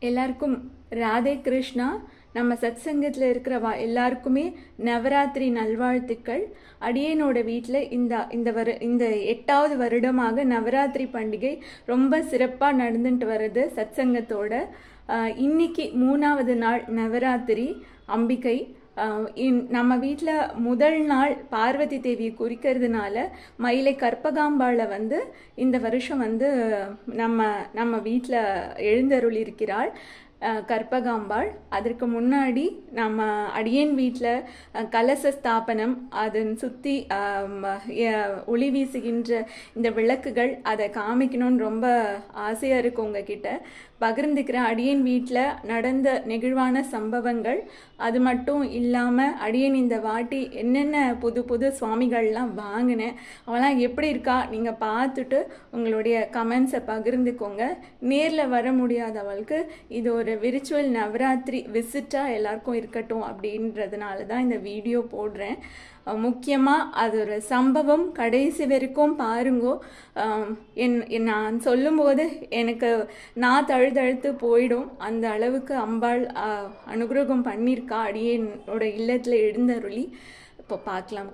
எல்லாருக்கும் ராதே கிருஷ்ணா. நம்ம சத்சங்கத்தில் இருக்கிறவா எல்லாருக்குமே நவராத்திரி நல்வாழ்த்துக்கள். அடியேனோட வீட்டில் இந்த 8வது வருடமாக நவராத்திரி பண்டிகை ரொம்ப சிறப்பாக நடந்துட்டு வருது சத்சங்கத்தோட. இன்னைக்கு 3வது நாள் நவராத்திரி அம்பிகை. நம்ம வீட்டில் முதல் நாள் பார்வதி தேவியை குறிக்கிறதுனால மயிலை கற்பகாம்பாளை இந்த வருஷம் நம்ம வீட்டில் எழுந்தருள் இருக்கிறாள் கற்பகாம்பாள். அதற்கு முன்னாடி நம்ம அடியேன் வீட்டில் கலச ஸ்தாபனம், அதன் சுற்றி ஒளி வீசுகின்ற இந்த விளக்குகள், அதை காமிக்கணும்னு ரொம்ப ஆசையாக இருக்கு உங்ககிட்ட பகிர்ந்துக்கிறேன். அடியேன் வீட்டில் நடந்த நெகிழ்வான சம்பவங்கள், அது மட்டும் இல்லாமல் அடியேன் இந்த வாட்டி என்னென்ன புது சுவாமிகள்லாம் வாங்கினேன், அவெல்லாம் எப்படி இருக்கா நீங்கள் பார்த்துட்டு உங்களுடைய கமெண்ட்ஸை பகிர்ந்துக்கோங்க. நேரில் வர முடியாதவளுக்கு இது ஒரு விர்ச்சுவல் நவராத்திரி விசிட்டாக எல்லாருக்கும் இருக்கட்டும் அப்படின்றதுனால தான் இந்த வீடியோ போடுறேன். முக்கியமாக அது ஒரு சம்பவம், கடைசி வரைக்கும் பாருங்கோ. நான் சொல்லும்போது எனக்கு நான் தழுதழுத்து போயிடும். அந்த அளவுக்கு அம்பாள் அனுகிரகம் பண்ணியிருக்கா அடியேனோட இல்லத்தில் எழுந்தருளி. இப்போ பார்க்கலாம்.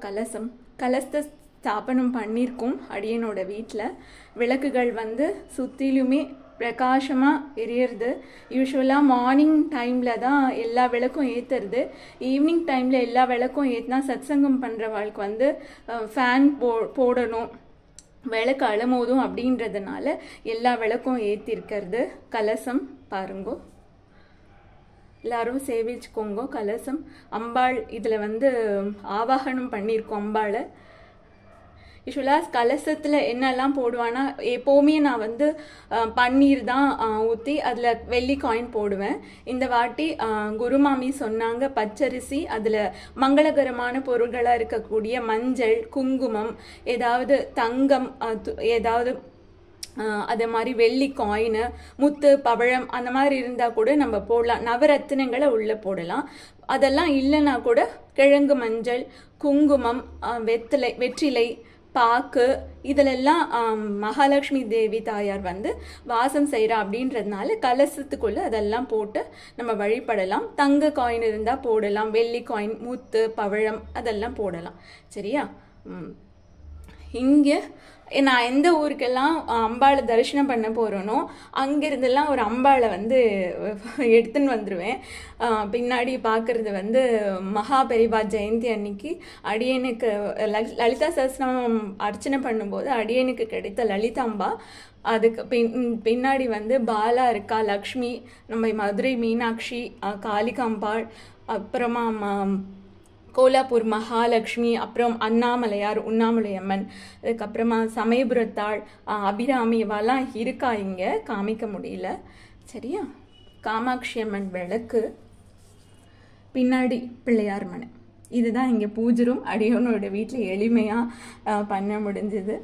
கலசத்தை ஸ்தாபனம் பண்ணியிருக்கோம் அடியேனோட வீட்டில். விளக்குகள் சுற்றிலுமே பிரகாசமாக எரியறது. யூஸ்வலாக மார்னிங் டைமில் தான் எல்லா விளக்கும் ஏற்றுறது. ஈவினிங் டைமில் எல்லா விளக்கும் ஏற்றினா சத்சங்கம் பண்ணுறவாளுக்கு ஃபேன் போடணும், விளக்கு அலமோதும் அப்படின்றதுனால எல்லா விளக்கும் ஏற்றிருக்கிறது. கலசம் பாருங்கோ, எல்லாரும் சேவிச்சுக்கோங்க. கலசம் அம்பாள் இதில் ஆவாகனம் பண்ணியிருக்கோம் அம்பாளை. யூஸ்வலாக கலசத்தில் என்னெல்லாம் போடுவான்னா, எப்போவுமே நான் பன்னீர் தான் ஊற்றி அதில் வெள்ளி காயின் போடுவேன். இந்த வாட்டி குருமாமி சொன்னாங்க பச்சரிசி, அதில் மங்களகரமான பொருள்களாக இருக்கக்கூடிய மஞ்சள், குங்குமம், ஏதாவது தங்கம், ஏதாவது அதே மாதிரி வெள்ளி காயின், முத்து, பவழம் அந்த மாதிரி இருந்தால் கூட நம்ம போடலாம். நவரத்தினங்களை உள்ளே போடலாம். அதெல்லாம் இல்லைன்னா கூட கிழங்கு மஞ்சள், குங்குமம், வெற்றிலை, பாக்கு, இதிலெல்லாம் மகாலட்சுமி தேவி தாயார் வாசம் செய்கிறா அப்படின்றதுனால கலசத்துக்குள்ளே அதெல்லாம் போட்டு நம்ம வழிபடலாம். தங்க காயின் இருந்தால் போடலாம், வெள்ளி காயின், முத்து, பவழம் அதெல்லாம் போடலாம். சரியா? இங்கே நான் எந்த ஊருக்கெல்லாம் அம்பாளை தரிசனம் பண்ண போகிறேனோ அங்கேருந்தெல்லாம் ஒரு அம்பாளை எடுத்துன்னு வந்துடுவேன். பின்னாடி பார்க்குறது மகா பெரிவா ஜெயந்தி அன்னைக்கு அடியனுக்கு லலிதா சஹஸ்ரநாமம் அர்ச்சனை பண்ணும்போது அடியனுக்கு கிடைத்த லலிதாம்பா. அதுக்கு பின்னாடி பாலா இருக்கா, லக்ஷ்மி, நம்ம மதுரை மீனாட்சி, காளிகாம்பாள், அப்புறமா கோலாப்பூர் மகாலட்சுமி, அப்புறம் அண்ணாமலையார், உண்ணாமலையம்மன், அதுக்கப்புறமா சமயபுரத்தாள், அபிராமி, இவெல்லாம் இருக்கா. இங்கே காமிக்க முடியல. சரியா? காமாட்சி அம்மன் விளக்கு, பின்னாடி பிள்ளையார் மனை. இதுதான் இங்கே பூஜை ரூம். அடியோனோட வீட்டில் எளிமையாக பண்ண முடிஞ்சது.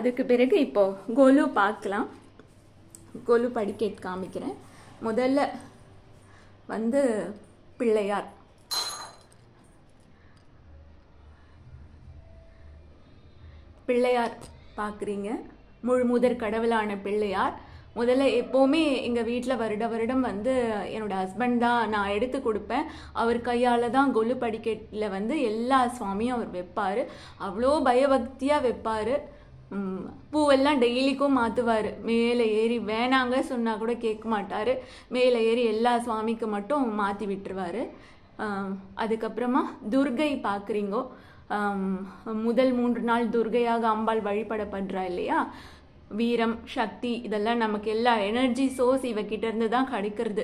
அதுக்கு பிறகு இப்போ கோலு பார்க்கலாம். கோலு படிக்கேட் காமிக்கிறேன். முதல்ல பிள்ளையார். பிள்ளையார் பார்க்குறீங்க, முதற் கடவுளான பிள்ளையார். முதல்ல எப்போவுமே எங்கள் வீட்டில் வருடம் என்னோட ஹஸ்பண்ட் தான் நான் எடுத்து கொடுப்பேன். அவர் கையால் தான் கொலு படிக்கட்டில் எல்லா சுவாமியும் அவர் வைப்பார். அவ்வளோ பயபக்தியாக வைப்பார். பூவெல்லாம் டெய்லிக்கும் மாற்றுவார். மேலே ஏறி வேணாங்க சொன்னால் கூட கேட்க மாட்டார். மேலே ஏறி எல்லா சுவாமிக்கு மட்டும் மாற்றி விட்டுருவார். அதுக்கப்புறமா துர்கை பார்க்குறீங்கோ. முதல் 3 நாள் துர்கையாக அம்பாள் வழிபடப்படுறா இல்லையா? வீரம், சக்தி, இதெல்லாம் நமக்கு எல்லா எனர்ஜி சோர்ஸ் இவகிட்ட இருந்து தான் கிடைக்கிறது.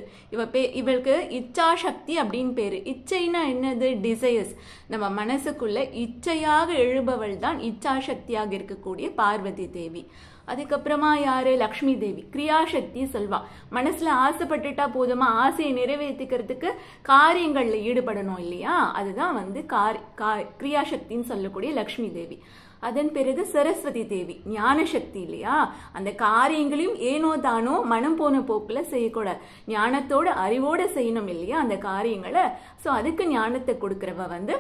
இவளுக்கு இச்சா சக்தி அப்படின்னு பேரு. இச்சைனா என்னது? டிசையர்ஸ். நம்ம மனசுக்குள்ள இச்சையாக எழுபவள் தான் இச்சா சக்தியாக இருக்கக்கூடிய பார்வதி தேவி. அதுக்கப்புறமா யாரு? லக்ஷ்மி தேவி. கிரியாசக்தி சொல்வா. மனசுல ஆசைப்பட்டுட்டா போதுமா, ஆசையை நிறைவேற்றிக்கிறதுக்கு காரியங்கள்ல ஈடுபடணும் இல்லையா? அதுதான் கிரியாசக்தின்னு சொல்லக்கூடிய லக்ஷ்மி தேவி. அதன் பிறகு சரஸ்வதி தேவி, ஞான சக்தி இல்லையா? அந்த காரியங்களையும் ஏனோ தானோ மனம் போன போக்குல செய்யக்கூடாது. ஞானத்தோட அறிவோட செய்யணும் இல்லையா அந்த காரியங்களை. ஸோ அதுக்கு ஞானத்தை கொடுக்கிறவ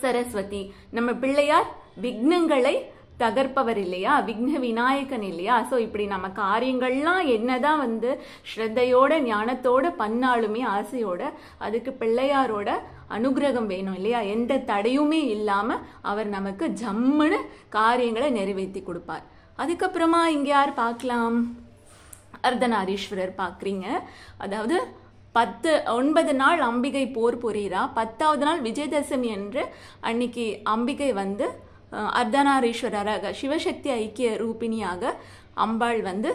சரஸ்வதி. நம்ம பிள்ளையார் விக்னங்களை தகர்ப்பவர் இல்லையா, விக்ன விநாயகன் இல்லையா. ஸோ இப்படி நம்ம காரியங்கள்லாம் என்னதான் வந்து ஸ்ரத்தையோட ஞானத்தோட பண்ணாலுமே ஆசையோட அதுக்கு பிள்ளையாரோட அனுகிரகம் வேணும் இல்லையா. எந்த தடையுமே இல்லாம அவர் நமக்கு ஜம்முன்னு காரியங்களை நிறைவேற்றி கொடுப்பார். அதுக்கப்புறமா இங்க யார் பார்க்கலாம், அர்த்தநாரீஸ்வரர் பார்க்குறீங்க. அதாவது 9 நாள் அம்பிகை போர் புரிகிறா. 10வது நாள் விஜயதசமி அன்று அன்னைக்கு அம்பிகை வந்து அர்த்தநாரீஸ்வரராக சிவசக்தி ஐக்கிய ரூபிணியாக அம்பாள் வந்து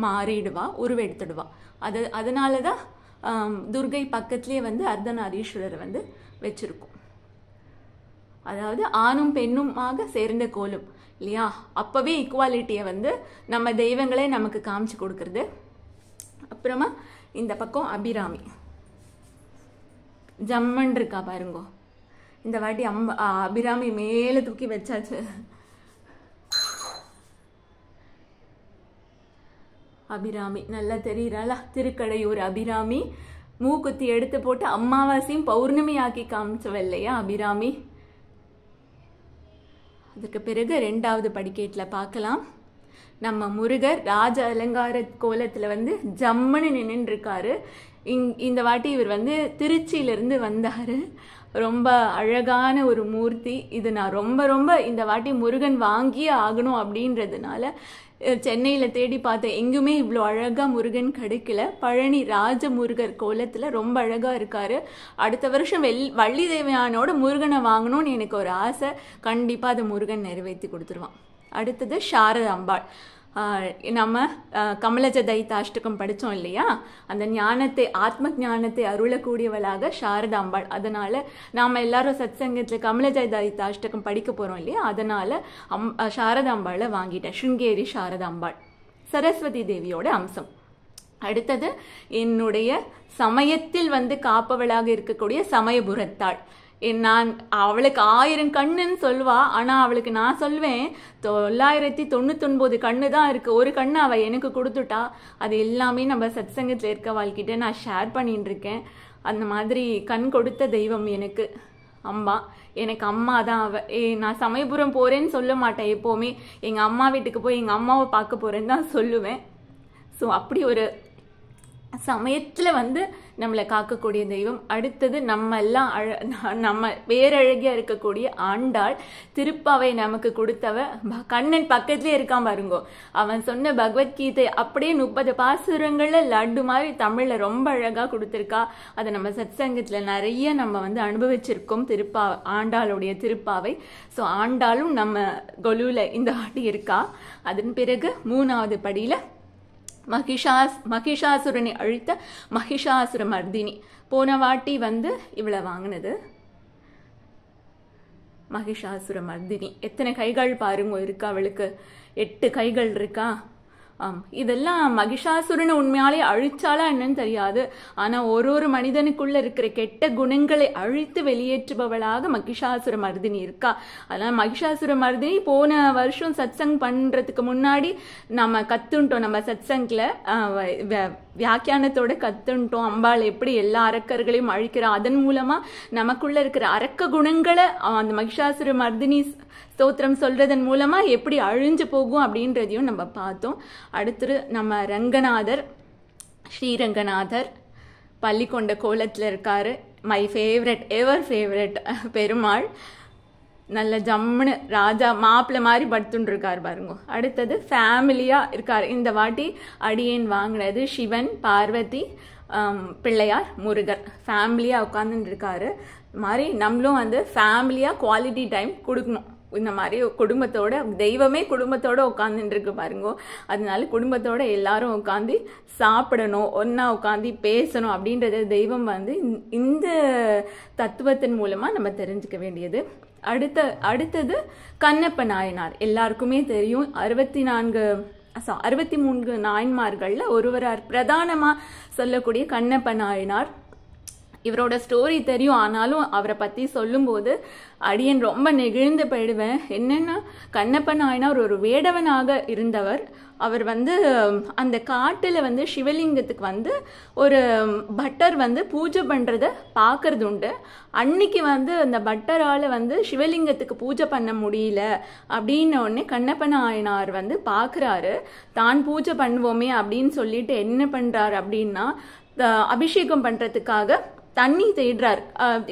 மாறிடுவா, உருவெடுத்துடுவா. அதனால தான் துர்கை பக்கத்துலேயே வந்து அர்த்தநாரீஸ்வரர் வந்து வச்சிருக்கும். அதாவது ஆணும் பெண்ணுமாக சேர்ந்த கோலம் இல்லையா. அப்பவே ஈக்குவாலிட்டியை வந்து நம்ம தெய்வங்களே நமக்கு காமிச்சு கொடுக்கறது. அப்புறமா இந்த பக்கம் அபிராமி ஜம்மன் இருக்கா பாருங்கோ. இந்த வாட்டி அபிராமி மேல தூக்கி வச்சாச்சு. அபிராமி நல்லா தெரியுறாளா, திருக்கடையூர் அபிராமி. மூக்குத்தி எடுத்து போட்டு அமாவாசையும் பௌர்ணமி ஆக்கி காமிச்சவ இல்லையா அபிராமி. அதுக்கு பிறகு 2வது படிக்கேட்டில் பார்க்கலாம். நம்ம முருகர் ராஜ அலங்கார கோலத்துல வந்து ஜம்முன்னு நின்று இருக்காரு. இந்த வாட்டி இவர் வந்து திருச்சியிலிருந்து வந்தாரு. ரொம்ப அழகான ஒரு மூர்த்தி. இது நான் ரொம்ப ரொம்ப இந்த வாட்டி முருகன் வாங்கியே ஆகணும் அப்படின்றதுனால சென்னையில தேடி பார்த்தேன். எங்குமே இவ்வளோ அழகா முருகன் கிடைக்கல. பழனி ராஜ முருகர் கோலத்துல ரொம்ப அழகா இருக்காரு. அடுத்த வருஷம் வள்ளி தேவயானோட முருகனை வாங்கணும்னு எனக்கு ஒரு ஆசை. கண்டிப்பா அதை முருகன் நிறைவேற்றி கொடுத்துருவான். அடுத்தது சாரதா அம்பாள். நம்ம கமலஜ தைத்தாஷ்டகம் படித்தோம் இல்லையா. அந்த ஞானத்தை, ஆத்ம ஞானத்தை அருளக்கூடியவளாக சாரதா அம்பாள். அதனால நாம் எல்லாரும் சத்சங்கத்தில் கமலஜ தைத்தாஷ்டகம் படிக்க போகிறோம் இல்லையா. அதனால சாரதா அம்பாளை வாங்கிட்டேன். ஸ்ருங்கேரி சாரதா அம்பாள் சரஸ்வதி தேவியோட அம்சம். அடுத்தது என்னுடைய சமயத்தில் வந்து காப்பவளாக இருக்கக்கூடிய சமயபுரத்தாள். நான் அவளுக்கு 1000 கண்ணுன்னு சொல்லுவா. ஆனால் அவளுக்கு நான் சொல்வேன் 999 கண்ணு தான் இருக்குது. ஒரு கண்ணு அவள் எனக்கு கொடுத்துட்டா. அது எல்லாமே நம்ம சத்சங்கத்தில் இருக்க வாழ்க்கிட்ட நான் ஷேர் பண்ணிட்டு இருக்கேன். அந்த மாதிரி கண் கொடுத்த தெய்வம் எனக்கு அம்மா. எனக்கு அம்மா தான் அவள். நான் சமயபுரம் போகிறேன்னு சொல்ல மாட்டேன் எப்போவுமே. எங்கள் அம்மா வீட்டுக்கு போய் எங்கள் அம்மாவை பார்க்க போகிறேன்னு தான் சொல்லுவேன். ஸோ அப்படி ஒரு சமயத்தில் வந்து நம்மளை காக்கக்கூடிய தெய்வம். அடுத்தது நம்ம எல்லாம் நம்ம பேரழகியா இருக்கக்கூடிய ஆண்டாள். திருப்பாவை நமக்கு கொடுத்தவ. கண்ணன் பக்கத்துலேயே இருக்கான் பாருங்கோ. அவன் சொன்ன பகவத்கீதை அப்படியே 30 பாசுரங்கள்ல லட்டு மாதிரி தமிழ்ல ரொம்ப அழகா கொடுத்துருக்கா. அதை நம்ம சத்சங்கத்துல நிறைய நம்ம வந்து அனுபவிச்சிருக்கோம். ஆண்டாளுடைய திருப்பாவை. ஸோ ஆண்டாளும் நம்ம கொலுல இந்த வாட்டி இருக்கா. அதன் பிறகு 3வது படியில மகிஷாசுரனை அழித்த மகிஷாசுர மர்தினி. போன வாட்டி வந்து இவளை வாங்கினது மகிஷாசுர மர்தினி. எத்தனை கைகள் பாருங்க இருக்கா அவளுக்கு. 8 கைகள் இருக்கா. இதெல்லாம் மகிஷாசுரனை உண்மையாலே அழிச்சாலா என்னன்னு தெரியாது. ஆனா ஒரு மனிதனுக்குள்ள இருக்கிற கெட்ட குணங்களை அழித்து வெளியேற்றுபவளாக மகிஷாசுர மர்தினி இருக்கா. அதனால மகிஷாசுர மர்தினி போன வருஷம் சத்சங் பண்றதுக்கு முன்னாடி நம்ம கத்துட்டோம். நம்ம சத்சங்ல வியாக்கியானத்தோட கத்துட்டோம். அம்பாள் எப்படி எல்லா அரக்கர்களையும் அழிக்கிறா. அதன் மூலமா நமக்குள்ள இருக்கிற அரக்க குணங்களை அந்த மகிஷாசுர மர்தினி ஸ்தோத்திரம் சொல்றதன் மூலமா எப்படி அழிஞ்சு போகும் அப்படின்றதையும் நம்ம பார்த்தோம். அடுத்து நம்ம ரங்கநாதர், ஸ்ரீரங்கநாதர் பள்ளிக்கொண்ட கோலத்தில் இருக்காரு. My favourite, ever favourite Perumal. நல்ல ஜம்முன்னு ராஜா மாப்பிள்ளை மாதிரி படுத்துட்டு இருக்காரு பாருங்க. அடுத்தது ஃபேமிலியா இருக்காரு. இந்த வாட்டி அடியேன் வாங்கினது சிவன், பார்வதி, பிள்ளையார், முருகர் ஃபேமிலியா உட்காந்துட்டு இருக்காரு. மாதிரி நம்மளும் வந்து ஃபேமிலியா குவாலிட்டி டைம் கொடுக்கணும். இந்த மாதிரி குடும்பத்தோட, தெய்வமே குடும்பத்தோட உட்காந்துட்டு இருக்கு பாருங்க. அதனால குடும்பத்தோட எல்லாரும் உட்காந்து சாப்பிடணும், ஒன்னா உட்காந்து பேசணும் அப்படின்றது தெய்வம் வந்து இந்த தத்துவத்தின் மூலமா நம்ம தெரிஞ்சுக்க வேண்டியது. அடுத்தது கண்ணப்ப நாயனார். எல்லாருக்குமே தெரியும். 63 நாயன்மார்கள்ல ஒருவரார் பிரதானமா சொல்லக்கூடிய கண்ணப்ப நாயனார். இவரோட ஸ்டோரி தெரியும். ஆனாலும் அவரை பற்றி சொல்லும்போது அடியன் ரொம்ப நெகிழ்ந்து போயிடுவேன். என்னென்னா, கண்ணப்ப நாயனார் ஒரு வேடவனாக இருந்தவர். அவர் வந்து அந்த காட்டில் வந்து சிவலிங்கத்துக்கு வந்து ஒரு பட்டர் வந்து பூஜை பண்ணுறத பார்க்கறது உண்டு. அன்னைக்கு வந்து அந்த பட்டரால் வந்து சிவலிங்கத்துக்கு பூஜை பண்ண முடியல அப்படின்ன உடனே கண்ணப்ப நாயனார் வந்து பார்க்குறாரு. தான் பூஜை பண்ணுவோமே அப்படின்னு சொல்லிட்டு என்ன பண்ணுறாரு அப்படின்னா, அபிஷேகம் பண்ணுறதுக்காக தண்ணி தேடுறார்.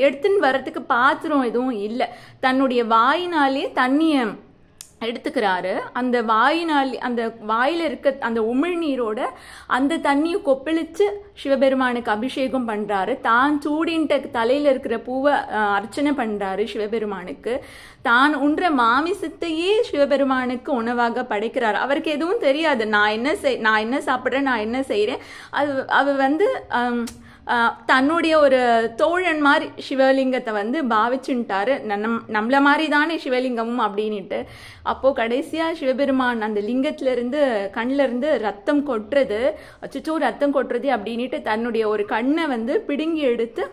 எடுத்துன்னு வர்றதுக்கு பாத்திரம் எதுவும் இல்லை. தன்னுடைய வாயினாலே தண்ணியை எடுத்துக்கிறாரு. அந்த வாயினால் அந்த வாயில் இருக்க அந்த உமிழ்நீரோட அந்த தண்ணியை கொப்பளிச்சு சிவபெருமானுக்கு அபிஷேகம் பண்ணுறாரு. தான் சூடின்ட்ட தலையில் இருக்கிற பூவை அர்ச்சனை பண்ணுறாரு சிவபெருமானுக்கு. தான் உண்ற மாமிசத்தையே சிவபெருமானுக்கு உணவாக படைக்கிறார். அவருக்கு எதுவும் தெரியாது, நான் என்ன சாப்பிட்றேன், நான் என்ன செய்கிறேன். அவர் வந்து தன்னுடைய ஒரு தோழன் மாதிரி சிவலிங்கத்தை வந்து பாவிச்சுட்டாரு. நம்மள மாதிரி தானே சிவலிங்கமும் அப்படின்ட்டு. அப்போ கடைசியா சிவபெருமான் அந்த லிங்கத்திலிருந்து கண்ணில் இருந்து ரத்தம் கொட்டுறது, அச்சோ ரத்தம் கொட்டுறது அப்படின்ட்டு தன்னுடைய ஒரு கண்ணை வந்து பிடுங்கி எடுத்து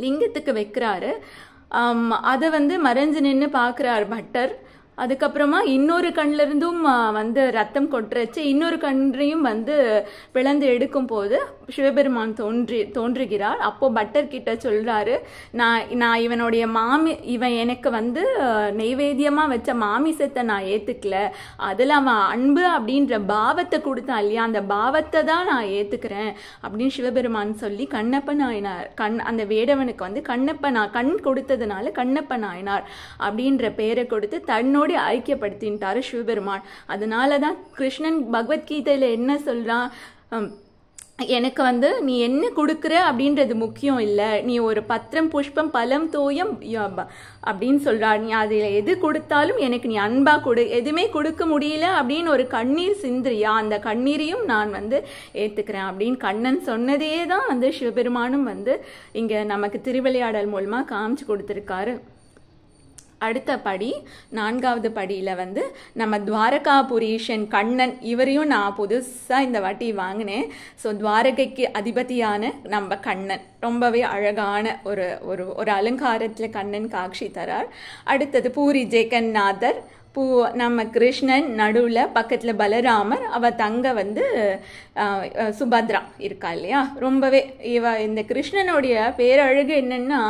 லிங்கத்துக்கு வைக்கிறாரு. அதை வந்து மறைஞ்சு நின்று பார்க்குறார் பட்டர். அதுக்கப்புறமா இன்னொரு கண்ணில் இருந்தும் வந்து ரத்தம் கொட்டுறச்சு. இன்னொரு கண்ணையும் வந்து பிளந்து எடுக்கும் போது சிவபெருமான் தோன்றுகிறார். அப்போ பட்டர் கிட்ட சொல்றாரு, நான் இவனுடைய இவன் எனக்கு வந்து நெய்வேத்தியமா வச்ச மாமிசத்தை நான் ஏத்துக்கல, அதுல அவன் அன்பு அப்படின்ற பாவத்தை கொடுத்தான் இல்லையா, அந்த பாவத்தை தான் நான் ஏத்துக்கிறேன் அப்படின்னு சிவபெருமான் சொல்லி கண்ணப்ப நாயனார் அந்த வேடவனுக்கு வந்து கண் கொடுத்ததுனால கண்ணப்ப நாயனார் அப்படின்ற பெயரை கொடுத்து தன்னோட ஐக்கியப்படுத்தின்ட்டாரு சிவபெருமான். அதனாலதான் கிருஷ்ணன் பகவத்கீதையில என்ன சொல்றான், எனக்கு வந்து நீ என்ன கொடுக்குற அப்படின்றது முக்கியம் இல்லை, நீ ஒரு பத்திரம் புஷ்பம் பலம் தோயம் அப்படின்னு சொல்றார். நீ அதில் எது கொடுத்தாலும் எனக்கு நீ அன்பா கொடு, எதுவுமே கொடுக்க முடியல அப்படின்னு ஒரு கண்ணீர் சிந்திரியா, அந்த கண்ணீரையும் நான் வந்து ஏத்துக்கிறேன் அப்படின்னு கண்ணன் சொன்னதே தான் வந்து சிவபெருமானும் வந்து இங்க நமக்கு திருவிளையாடல் மூலமா காமிச்சு கொடுத்துருக்காரு. அடுத்த படி 4வது படியில் வந்து நம்ம துவாரகாபுரீஷன் கண்ணன், இவரையும் நான் புதுசாக இந்த வாட்டி வாங்கினேன். ஸோ துவாரகைக்கு அதிபதியான நம்ம கண்ணன் ரொம்பவே அழகான ஒரு அலங்காரத்தில் கண்ணன் காட்சி தரார். அடுத்தது பூரி ஜெகநாதர். நம்ம கிருஷ்ணன் நடுவில், பக்கத்தில் பலராமர், அவ தங்க வந்து சுபத்ரா இருக்கா இல்லையா. ரொம்பவே இந்த கிருஷ்ணனுடைய பேரழகு என்னன்னா,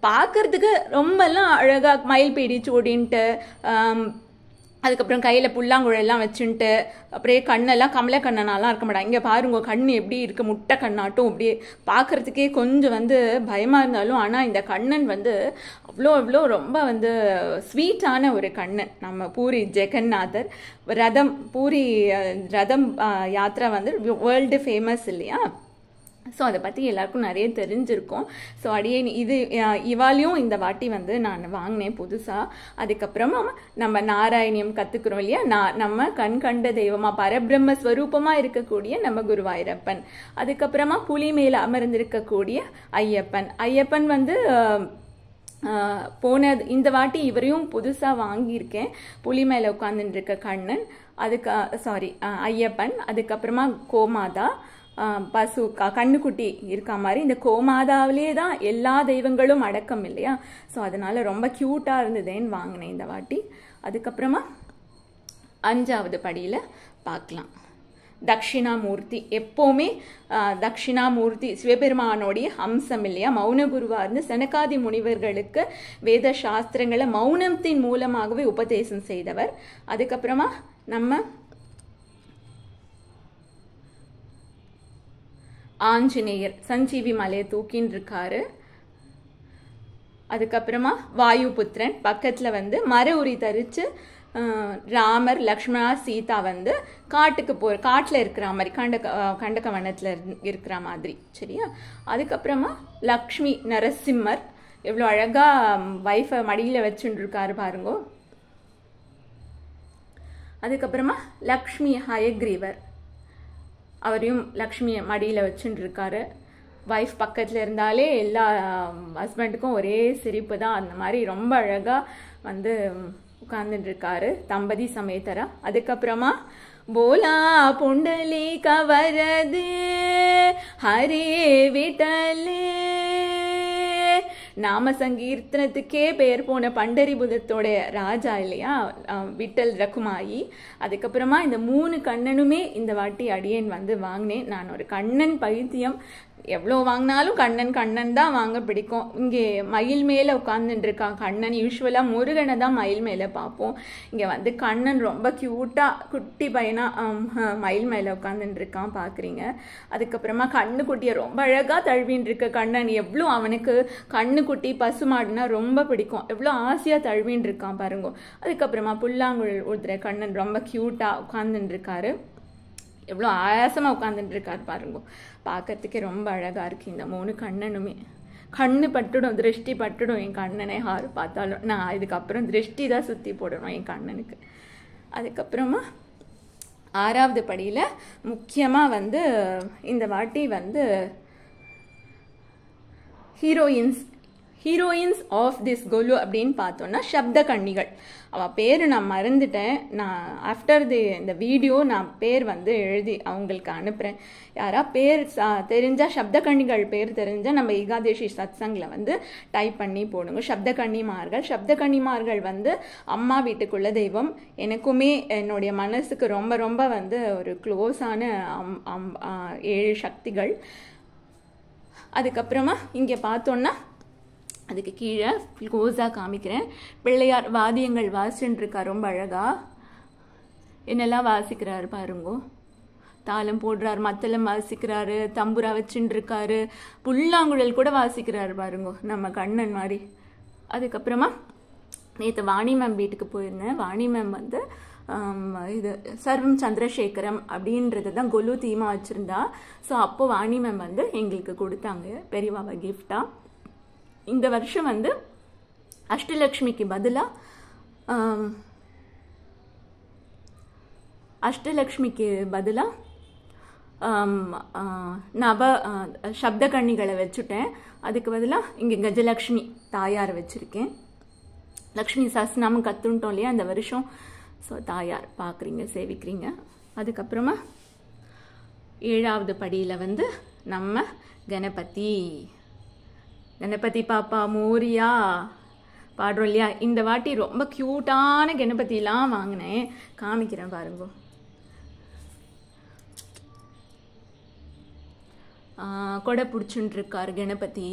பார்க்கறதுக்கு ரொம்பலாம் அழகாக மயில் பீடிச்சு ஓடின்ட்டு, அதுக்கப்புறம் கையில் புல்லாங்குழலாம் வச்சுன்ட்டு, அப்படியே கண்ணெல்லாம் கமலக்கண்ணனாலாம் இருக்க மாட்டாங்க. இங்கே பாருங்க கண் எப்படி இருக்குது, முட்டை கண்ணாட்டும். அப்படியே பார்க்குறதுக்கே கொஞ்சம் வந்து பயமாக இருந்தாலும், ஆனால் இந்த கண்ணன் வந்து அவ்வளோ ரொம்ப வந்து ஸ்வீட்டான ஒரு கண்ணன். நம்ம பூரி ஜெகநாதர் பூரி ரதம் யாத்திரை வந்து வேர்ல்டு ஃபேமஸ் இல்லையா. ஸோ அதை பற்றி எல்லாருக்கும் நிறைய தெரிஞ்சிருக்கும். ஸோ இவாலையும் இந்த வாட்டி வந்து நான் வாங்கினேன் புதுசாக. அதுக்கப்புறமா நம்ம நாராயணியம் கற்றுக்குறோம் இல்லையா, நம்ம கண் கண்ட தெய்வமாக பரபிரம்ம ஸ்வரூபமாக இருக்கக்கூடிய நம்ம குருவாயூரப்பன். அதுக்கப்புறமா புலி மேலே அமர்ந்திருக்கக்கூடிய ஐயப்பன் வந்து இந்த வாட்டி இவரையும் புதுசாக வாங்கியிருக்கேன். புலி மேலே உட்காந்துட்டு இருக்க கண்ணன், ஐயப்பன். அதுக்கப்புறமா கோமாதா, பசு கண்ணுக்குட்டி இருக்கா மாதிரி. இந்த கோமாதாவிலே தான் எல்லா தெய்வங்களும் அடக்கம் இல்லையா. ஸோ அதனால ரொம்ப க்யூட்டாக இருந்ததுன்னு வாங்கினேன் இந்த வாட்டி. அதுக்கப்புறமா 5வது படியில் பார்க்கலாம் தட்சிணாமூர்த்தி. எப்போவுமே தட்சிணாமூர்த்தி சிவபெருமானோடைய அம்சம் இல்லையா. மௌன குருவாக இருந்து சனகாதி முனிவர்களுக்கு வேத சாஸ்திரங்களை மௌனத்தின் மூலமாகவே உபதேசம் செய்தவர். அதுக்கப்புறமா நம்ம ஆஞ்சநேயர் சஞ்சீவி மலையை தூக்கின்னு இருக்காரு. அதுக்கப்புறமா வாயுபுத்திரன் பக்கத்தில் வந்து மர உரி தரித்து ராமர் லக்ஷ்மணா சீதா வந்து காட்டில் இருக்கிற மாதிரி கண்டக வனத்தில் இருக்கிற மாதிரி சரியா. அதுக்கப்புறமா லக்ஷ்மி நரசிம்மர் எவ்வளோ அழகாக வைஃபை மடியில் வச்சுட்டு இருக்காரு பாருங்கோ. அதுக்கப்புறமா லக்ஷ்மி ஹயக்ரீவர், அவரையும் லக்ஷ்மியை மடியில் வச்சுட்டு இருக்காரு. வைஃப் பக்கத்தில் இருந்தாலே எல்லா ஹஸ்பண்டுக்கும் ஒரே சிரிப்பு தான். அந்த மாதிரி ரொம்ப அழகாக வந்து உட்கார்ந்துட்டு இருக்காரு தம்பதி சமேதரா. அதுக்கப்புறமா போலா புண்டலி கவரது ஹரே விட்டலே நாம சங்கீர்த்தனத்துக்கே பெயர் போன பண்டரிபுதத்தோட ராஜா இல்லையா விட்டல் ரகுமாயி. அதுக்கப்புறமா இந்த 3 கண்ணனுமே இந்த வாட்டி அடியேன் வந்து வாங்கினேன். நான் ஒரு கண்ணன் பைத்தியம். எவ்வளோ வாங்கினாலும் கண்ணன் தான் வாங்க பிடிக்கும். இங்கே மயில் மேலே உட்காந்துட்டு இருக்கான் கண்ணன். யூஸ்வலாக முருகனை தான் மயில் மேலே பார்ப்போம். இங்கே வந்து கண்ணன் ரொம்ப க்யூட்டாக குட்டி பையனாக மயில் மேலே உட்காந்துட்டு இருக்கான் பார்க்குறீங்க. அதுக்கப்புறமா கண்ணுக்குட்டியை ரொம்ப அழகாக தழுவின்னு இருக்க கண்ணன். எவ்வளோ அவனுக்கு கண்ணுக்குட்டி பசுமாடுனா ரொம்ப பிடிக்கும். எவ்வளோ ஆசையாக தழுவின்னு இருக்கான் பாருங்க. அதுக்கப்புறமா புல்லாங்குழல் ஊத்துற கண்ணன் ரொம்ப க்யூட்டாக உட்காந்துட்டு இருக்காரு. எவ்வளோ ஆயாசமாக உட்காந்துட்டு இருக்காரு பாருங்க. பார்க்கறதுக்கே ரொம்ப அழகாக இருக்குது இந்த 3 கண்ணனுமே. கண்ணு பட்டுடும், திருஷ்டி பட்டுடும் என் கண்ணனை யார் பார்த்தாலும். நான் இதுக்கப்புறம் திருஷ்டி தான் சுற்றி போடணும் என் கண்ணனுக்கு. அதுக்கப்புறமா 6வது படியில் முக்கியமாக வந்து இந்த வாட்டி வந்து ஹீரோயின்ஸ் ஆஃப் திஸ் கொலு அப்படின்னு பார்த்தோன்னா சப்த கன்னிகள். அவள் பேர் நான் மறந்துட்டேன். நான் ஆஃப்டர் இந்த வீடியோ நான் பேர் வந்து எழுதி அவங்களுக்கு அனுப்புகிறேன். யாரா பேர் தெரிஞ்சால் சப்த கன்னிகள் பேர் தெரிஞ்சால் நம்ம ஏகாதேசி சத்சங்கில் வந்து டைப் பண்ணி போடுங்க. சப்த கன்னிமார்கள் வந்து அம்மா வீட்டுக்குள்ள தெய்வம். எனக்குமே என்னுடைய மனசுக்கு ரொம்ப ரொம்ப வந்து ஒரு க்ளோஸான 7 சக்திகள். அதுக்கப்புறமா இங்கே பார்த்தோன்னா அதுக்கு கீழே க்ளோஸாக காமிக்கிறேன். பிள்ளையார் வாத்தியங்கள் வாசிச்சுட்டு இருக்கா ரொம்ப அழகா. என்னெல்லாம் வாசிக்கிறாரு பாருங்கோ. தாளம் போடுறாரு, மத்தளம் வாசிக்கிறாரு, தம்புரா வச்சுட்டு இருக்காரு, புல்லாங்குழல் கூட வாசிக்கிறாரு பாருங்கோ நம்ம கண்ணன் மாதிரி. அதுக்கப்புறமா நேற்று வாணி மேம் வீட்டுக்கு போயிருந்தேன். வாணி மேம் வந்து இது சர்வம் சந்திரசேகரம் அப்படின்றது தான் கொலு தீமா வச்சுருந்தா. ஸோ அப்போது வாணி மேம் வந்து எங்களுக்கு கொடுத்தாங்க பெரியவாவை கிஃப்டாக. இந்த வருஷம் வந்து அஷ்டலக்ஷ்மிக்கு பதிலாக சப்த கன்னிகளை வச்சுட்டேன். அதுக்கு பதிலாக இங்கே கஜலக்ஷ்மி தாயார் வச்சுருக்கேன். லக்ஷ்மி சஹஸ்ரநாமம் கற்றுன்ட்டோம் இல்லையா அந்த வருஷம். ஸோ தாயார் பார்க்குறீங்க, சேவிக்கிறீங்க. அதுக்கப்புறமா 7வது படியில் வந்து நம்ம கணபதி பாப்பா மோரியா பாடுறோம் இல்லையா. இந்த வாட்டி ரொம்ப க்யூட்டான கணபதியெலாம் வாங்கினேன், காமிக்கிறேன் பாருங்க. கொடை பிடிச்சுட்டு இருக்காரு கணபதி.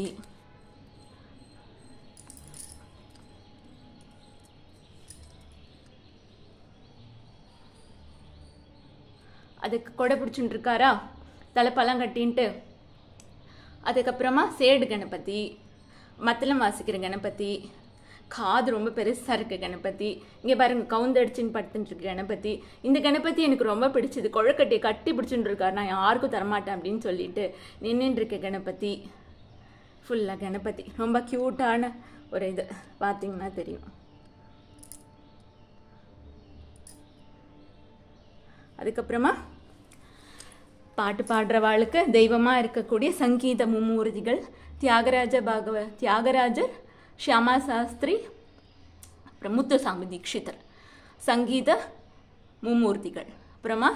அதுக்கு கொடை பிடிச்சுட்டு இருக்காரா, தலைப்பெல்லாம் கட்டின்ட்டு. அதுக்கப்புறமா சேடு கணபதி, மத்தளம் வாசிக்கிற கணபதி, காது ரொம்ப பெருசாக இருக்குது கணபதி. இங்கே பாருங்க கவுந்தடிச்சின்னு படுத்துட்டு இருக்கு கணபதி. இந்த கணபதி எனக்கு ரொம்ப பிடிச்சது. கொழக்கட்டையை கட்டி பிடிச்சுட்டு இருக்காரு, நான் யாருக்கும் தரமாட்டேன் அப்படின்னு சொல்லிட்டு நின்றுட்டு இருக்க கணபதி. ஃபுல்லாக கணபதி ரொம்ப க்யூட்டான ஒரு இது பார்த்தீங்கன்னா தெரியும். அதுக்கப்புறமா பாட்டு பாடுறவாளுக்கு தெய்வமாக இருக்கக்கூடிய சங்கீத மும்மூர்த்திகள் தியாகராஜர், ஷியாமா சாஸ்திரி, அப்புறம் முத்துசாமி தீட்சிதர் சங்கீத மும்மூர்த்திகள். அப்புறமா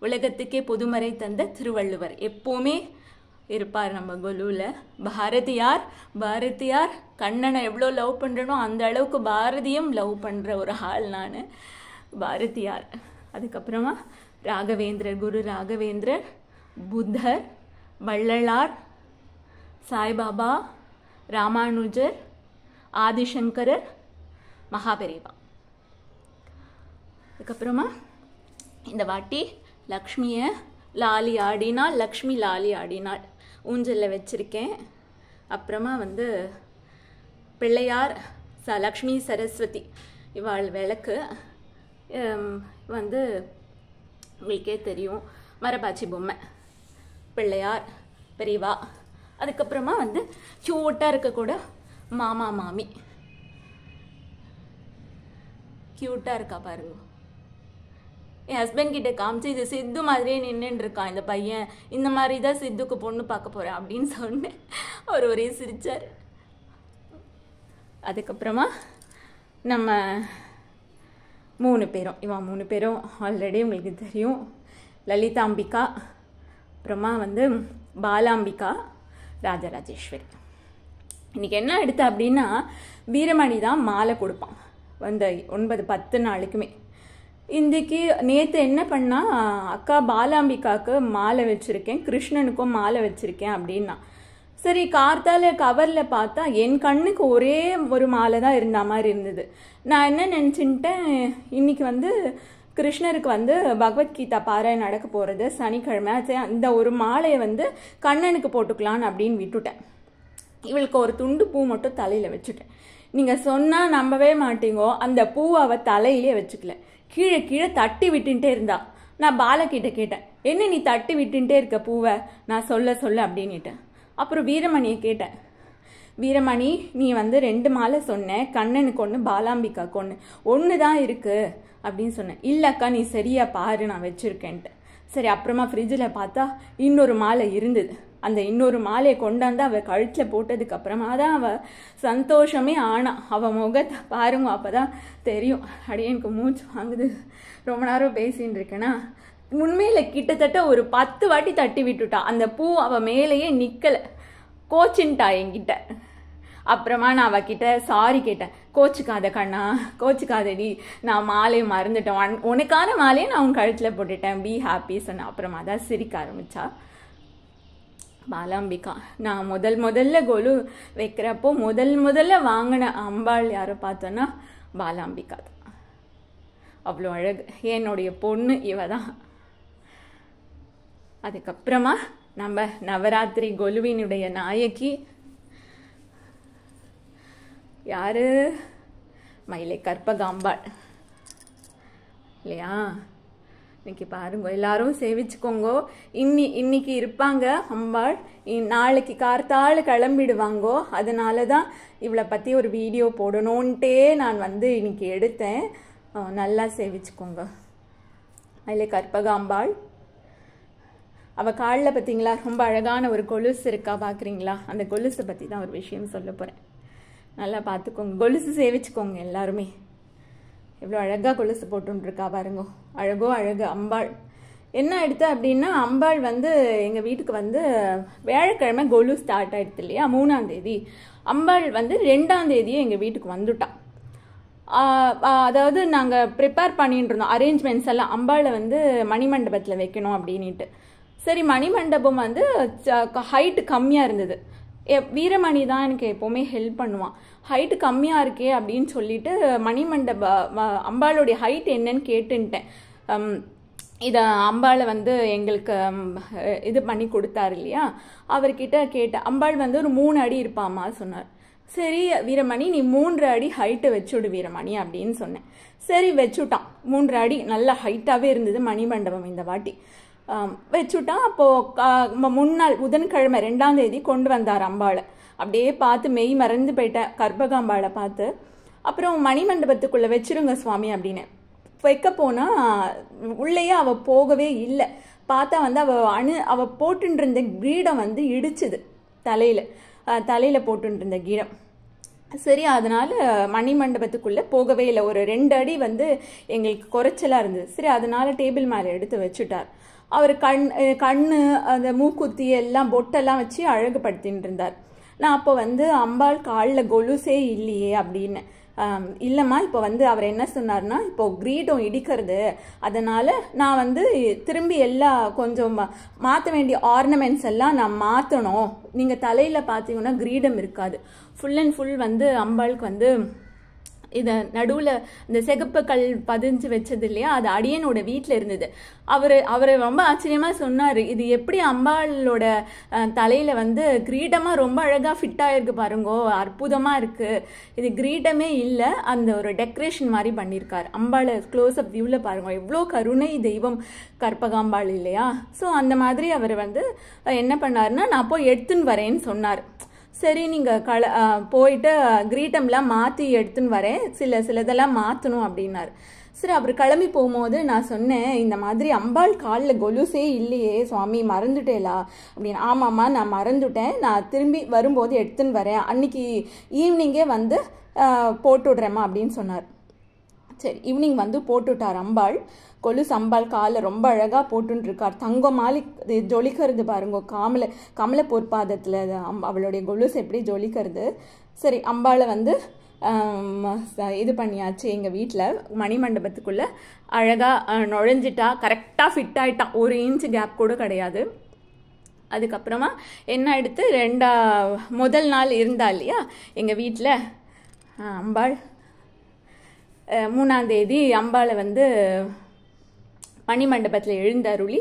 உலகத்துக்கே பொதுமறை தந்த திருவள்ளுவர் எப்போவுமே இருப்பார் நம்ம கொலுவில். பாரதியார் கண்ணனை எவ்வளோ லவ் பண்ணுறனோ அந்த அளவுக்கு பாரதியும் லவ் பண்ணுற ஒரு ஆள் நான், பாரதியார். அதுக்கப்புறமா குரு ராகவேந்திரர், புத்தர், வள்ளலார், சாய்பாபா, ராமானுஜர், ஆதிசங்கரர், மகாபெரிவா. அதுக்கப்புறமா இந்த வாட்டி லக்ஷ்மி லாலி ஆடினாள் ஊஞ்சலில் வச்சுருக்கேன். அப்புறமா வந்து பிள்ளையார் லக்ஷ்மி சரஸ்வதி இவாள் விளக்கு வந்து உங்களுக்கே தெரியும், மரபாச்சி பொம்மை, பிள்ளையார், பெரியவா. அதுக்கப்புறமா வந்து க்யூட்டாக இருக்கக்கூட மாமா மாமி க்யூட்டாக இருக்கா பாருங்க. என் ஹஸ்பண்ட் கிட்ட காமிச்சு இது சித்து மாதிரியே நின்றுட்டு இருக்கான் இந்த பையன், இந்த மாதிரி தான் சித்துக்கு பொண்ணு பார்க்க போகிறேன் அப்படின்னு சொன்னேன். அவர் ஒரே சிரிச்சார். அதுக்கப்புறமா நம்ம 3 பேரும் இவன் 3 பேரும் ஆல்ரெடி உங்களுக்கு தெரியும். லலிதாம்பிகா, அப்புறமா வந்து பாலாம்பிகா, ராஜராஜேஸ்வரி. இன்னைக்கு என்ன எடுத்த அப்படின்னா வீரமணி தான் மாலை கொடுப்பான் அந்த 9-10 நாளுக்குமே. இன்றைக்கு நேற்று என்ன பண்ணா, அக்கா பாலாம்பிகாவுக்கு மாலை வச்சுருக்கேன், கிருஷ்ணனுக்கும் மாலை வச்சுருக்கேன் அப்படின்னா. சரி, கார்த்தால கவரில் பார்த்தா என் கண்ணுக்கு ஒரே ஒரு மாலை தான் இருந்த மாதிரி இருந்தது. நான் என்ன நினச்சின்ட்டேன், இன்னைக்கு வந்து கிருஷ்ணருக்கு வந்து பகவத்கீதா பாராயணம் நடக்க போகிறது சனிக்கிழமை, அந்த ஒரு மாலையை வந்து கண்ணனுக்கு போட்டுக்கலான்னு அப்படின்னு விட்டுட்டேன். இவளுக்கு ஒரு துண்டு பூ மட்டும் தலையில் வச்சுட்டேன். நீங்கள் சொன்னால் நம்பவே மாட்டீங்கோ, அந்த பூவை அவள் தலையிலே வச்சுக்கல, கீழே கீழே தட்டி விட்டுட்டே இருந்தா. நான் பாலகிட்ட கேட்டேன், என்ன நீ தட்டி விட்டுட்டே இருக்க பூவை, நான் சொல்ல அப்படின்னுட்டேன். அப்புறம் வீரமணியை கேட்டேன், வீரமணி நீ வந்து 2 மாலை சொன்ன, கண்ணனுக்கு ஒன்று பாலாம்பிகாவுக்கு ஒன்று தான் இருக்குது அப்படின்னு சொன்னேன். இல்லைக்கா நீ சரியா பாரு, நான் வச்சுருக்கேன்ட்டு. சரி, அப்புறமா ஃப்ரிட்ஜில் பார்த்தா இன்னொரு மாலை இருந்தது. அந்த இன்னொரு மாலையை கொண்டாந்து அவள் கழுத்தில் போட்டதுக்கு அப்புறமா தான் அவள் சந்தோஷமே ஆனா. அவள் முகத்தை பாருங்க, அப்போ தான் தெரியும். அப்படியே எனக்கு மூச்சு வாங்குது, ரொம்ப நேரம் பேசின்னு இருக்கேன்னா. உண்மையில் கிட்டத்தட்ட ஒரு 10 வாட்டி தட்டி விட்டுட்டா. அந்த பூ அவள் மேலேயே நிற்கலை, கோச்சின்ட்டா என்கிட்ட. அப்புறமா நான் அவகிட்ட சாரி கேட்டேன், கோச்சுக்காத கண்ணா, கோச்சுக்காதடி, நான் மாலையை மறந்துட்டேன், உனக்கான மாலையை நான் உன் கழுத்தில் போட்டுட்டேன், பி ஹாப்பி சொன்னேன். அப்புறமா தான் சிரிக்க ஆரம்பிச்சா பாலாம்பிகா. நான் முதல்ல கொலு வைக்கிறப்போ முதல்ல வாங்கின அம்பாள் யாரை பார்த்தோன்னா பாலாம்பிகா தான். அவ்வளோ அழகு, என்னுடைய பொண்ணு இவ தான். அதுக்கப்புறமா நம்ம நவராத்திரி கொலுவினுடைய நாயகி யாரு, மயிலை கற்பகாம்பாள் இல்லையா? இன்னைக்கு பாருங்க, எல்லாரும் சேவிச்சுக்கோங்க. இன்னைக்கு இருப்பாங்க அம்பாள், நாளைக்கு கார்த்தால கிளம்பிடுவாங்கோ. அதனால தான் இவளை பற்றி ஒரு வீடியோ போடணுன்ட்டே நான் வந்து இன்னைக்கு எடுத்தேன். நல்லா சேவிச்சுக்கோங்க. மயிலை கற்பகாம்பாள். அவள் காலில் பார்த்தீங்களா ரொம்ப அழகான ஒரு கொலுசு இருக்கா, பார்க்குறீங்களா? அந்த கொலுசை பற்றி தான் ஒரு விஷயம் சொல்ல போகிறேன், நல்லா பார்த்துக்கோங்க. கொலுசு சேவிச்சுக்கோங்க எல்லாருமே. எவ்வளோ அழகாக கொலுசு போட்டுருக்கா பாருங்க, அழகு அம்பாள். என்ன எடுத்த அப்படின்னா, அம்பாள் வந்து எங்கள் வீட்டுக்கு வந்து வியாழக்கிழமை கொலு ஸ்டார்ட் ஆகிடுது இல்லையா, 3ஆம் தேதி. அம்பாள் வந்து 2ஆம் தேதியே எங்கள் வீட்டுக்கு வந்துட்டான். அதாவது நாங்கள் ப்ரிப்பேர் பண்ணிட்டு இருந்தோம், அரேஞ்ச்மெண்ட்ஸ் எல்லாம். அம்பாளை வந்து மணிமண்டபத்தில் வைக்கணும் அப்படின்ட்டு. சரி, மணிமண்டபம் வந்து ஹைட்டு கம்மியாக இருந்தது. வீரமணி தான் எனக்கு எப்போவுமே ஹெல்ப் பண்ணுவான். ஹைட்டு கம்மியாக இருக்கே அப்படின்னு சொல்லிட்டு மணிமண்டப அம்பாளுடைய ஹைட் என்னன்னு கேட்டுன்ட்டேன். இதை அம்பாளை வந்து எங்களுக்கு இது பண்ணி கொடுத்தாரு இல்லையா, அவர்கிட்ட கேட்டேன். அம்பாள் வந்து ஒரு 3 அடி இருப்பாம்மா சொன்னார். சரி வீரமணி, நீ 3 அடி ஹைட்டு வச்சுடு வீரமணி அப்படின்னு சொன்னேன். சரி வச்சுட்டான். 3 அடி நல்ல ஹைட்டாகவே இருந்தது மணிமண்டபம் இந்த வாட்டி. வச்சுட்டான். அப்போது முன்னாள் புதன்கிழமை 2ஆம் தேதி கொண்டு வந்தார் அம்பாளை. அப்படியே பார்த்து மெய் மறந்து போயிட்டேன் கற்பகாம்பாளை பார்த்து. அப்புறம் மணிமண்டபத்துக்குள்ளே வச்சிருங்க சுவாமி அப்படின்னு வைக்க போனால் உள்ளேயே அவள் போகவே இல்லை. பார்த்தா வந்து அவள் போட்டுட்டு இருந்த கிரீடம் வந்து இடிச்சுது தலையில் போட்டுட்டு இருந்த கிரீடம். சரி, அதனால் மணிமண்டபத்துக்குள்ளே போகவே இல்லை. ஒரு 2 அடி வந்து எங்களுக்கு குறைச்சலாக இருந்தது. சரி, அதனால் டேபிள் மேலே எடுத்து வச்சுட்டார். அவர் கண்ணு அந்த மூக்குத்தி எல்லாம் பொட்டெல்லாம் வச்சு அழகுபடுத்தின்னு இருந்தார். நான் அப்போ வந்து அம்பாள் காலில் கொலுசே இல்லையே அப்படின்னு. இல்லைம்மா, இப்போ வந்து அவர் என்ன சொன்னார்னா, இப்போது கிரீடம் இடிக்கிறது, அதனால் நான் வந்து திரும்பி எல்லாம் கொஞ்சம் மாற்ற வேண்டிய ஆர்னமெண்ட்ஸ் எல்லாம் நான் மாற்றணும். நீங்கள் தலையில் பார்த்தீங்கன்னா கிரீடம் இருக்காது, ஃபுல் அண்ட் ஃபுல் வந்து அம்பாளுக்கு வந்து இதை நடுவில் இந்த சிகப்பு கல் பதிஞ்சு வச்சது இல்லையா, அது அடியனோட வீட்டில் இருந்தது. அவர் ரொம்ப ஆச்சரியமாக சொன்னார், இது எப்படி அம்பாளோட தலையில் வந்து கிரீடமாக ரொம்ப அழகாக ஃபிட்டாக இருக்கு பாருங்கோ, அற்புதமாக இருக்குது, இது கிரீடமே இல்லை, அந்த ஒரு டெக்கரேஷன் மாதிரி பண்ணியிருக்கார். அம்பாளை க்ளோஸ் அப் வியூவில் பாருங்க, எவ்வளோ கருணை தெய்வம் கற்பகாம்பாள் இல்லையா. ஸோ அந்த மாதிரி அவர் வந்து என்ன பண்ணார்னா, நான் போய் எடுத்துன்னு வரேன்னு சொன்னார். சரி, நீங்கள் போயிட்டு கிரீட்டம்லாம் மாற்றி எடுத்துன்னு வரேன், சிலதெல்லாம் மாற்றணும் அப்படின்னாரு. சரி, அவர் கிளம்பி போகும்போது நான் சொன்னேன், இந்த மாதிரி அம்பாள் காலில் கொலுசே இல்லையே சுவாமி, மறந்துட்டேலா அப்படின்னு. ஆமாம்மா, நான் மறந்துட்டேன், நான் திரும்பி வரும்போது எடுத்துன்னு வரேன், அன்னைக்கு ஈவினிங்கே வந்து போட்டு விட்றேம்மா அப்படின்னு சொன்னார். சரி, ஈவினிங் வந்து போட்டுவிட்டார் அம்பாள். கொலுசு அம்பாள் காலை ரொம்ப அழகாக போட்டுருக்கார். தங்கம் மாலி ஜொலிக்கிறது பாருங்க, கமல பொற்பாதத்தில் அவளுடைய கொலுசு எப்படி ஜொலிக்கிறது. சரி, அம்பாளை வந்து இது பண்ணியாச்சு. எங்கள் வீட்டில் மணிமண்டபத்துக்குள்ளே அழகாக நுழைஞ்சிட்டா, கரெக்டாக ஃபிட் ஆகிட்டான், 1 இன்ச்சு கேப் கூட கிடையாது. அதுக்கப்புறமா என்ன எடுத்து முதல் நாள் இருந்தா இல்லையா எங்கள் வீட்டில் அம்பாள், 3ஆம் தேதி அம்பாளை வந்து மணிமண்டபத்தில் எழுந்தருளி